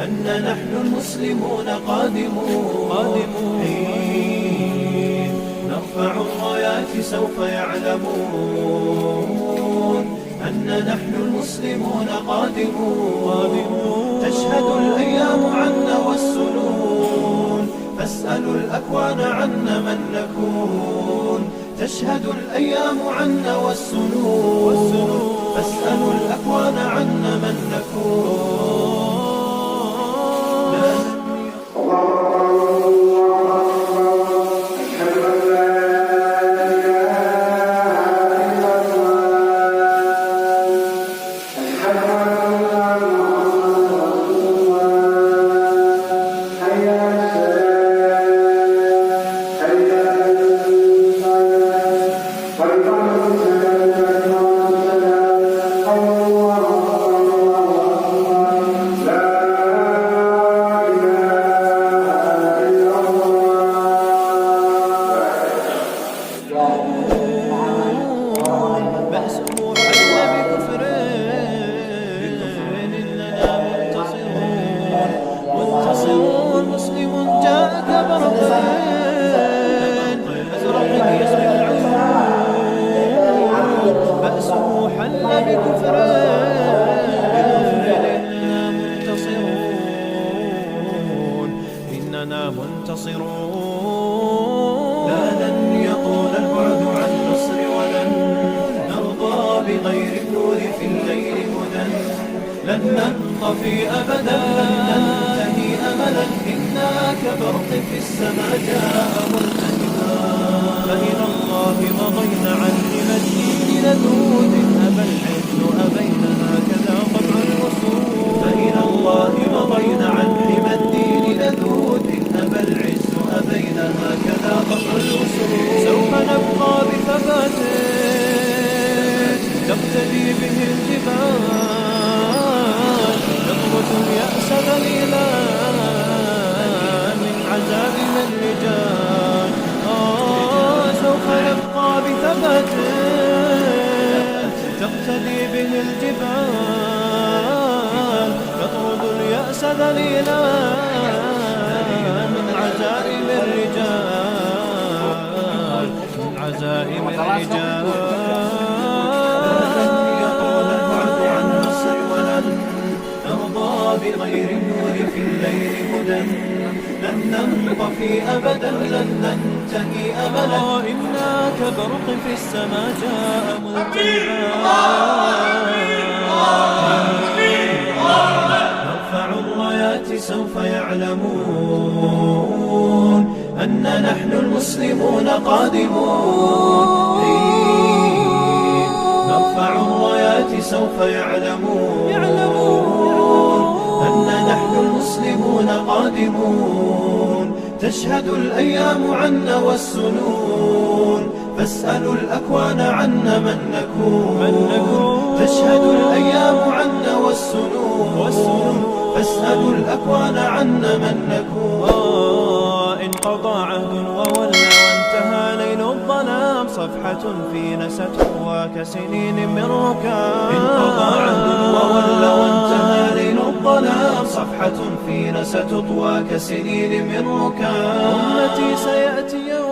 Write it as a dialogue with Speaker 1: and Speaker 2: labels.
Speaker 1: أن نحن المسلمون قادمون حين نرفع الرايات سوف يعلمون أن نحن المسلمون قادمون تشهد الأيام عنا والسنون فاسألوا الأكوان عنا من نكون تشهد الأيام عنا والسنون فاسألوا الأكوان عنا من نكون لا لن يطول البعد عن نصر ولن نرضى بغير النور في الليل هدى لن ننطفي أبدا لن ننتهي أملا إنا كبرق في السماء جاء ملتهبا فإلى الله مضينا عن الدين لذود أبى العز أبينا هكذا قطع الرسول فإلى الله مضينا عن الدين لذود أبى العز أبينا هكذا قطع الرسول سوف نبقى بثبات تقتدي به الجبال نطرد اليأس ذليلا من عزائم الرجال سوف نبقى بثبات تقتدي به الجبال نطرد اليأس ذليلا من عزائم الرجال من عزائم الرجال بغير النور في الليل هدى لن ننطفي أبدا لن ننتهي أبدا إنا كبرق في السماء جاء ملتهبا نرفع الرايات سوف يعلمون أن نحن المسلمون قادمون نرفع الرايات سوف يعلمون أن نحن المسلمون قادمون تشهد الأيام عنا والسنون فاسألوا الأكوان عنا من نكون تشهد الأيام عنا والسنون فاسألوا الأكوان عنا من نكون انقضى عهد وولى وانتهى ليل الظلام صفحة فينا ستروى كسنين من ركام انقضى عهد وولى وانتهى ليل الظلام صفحة فينا ستطوى كسنين من ركام أمتي سيأتي يوم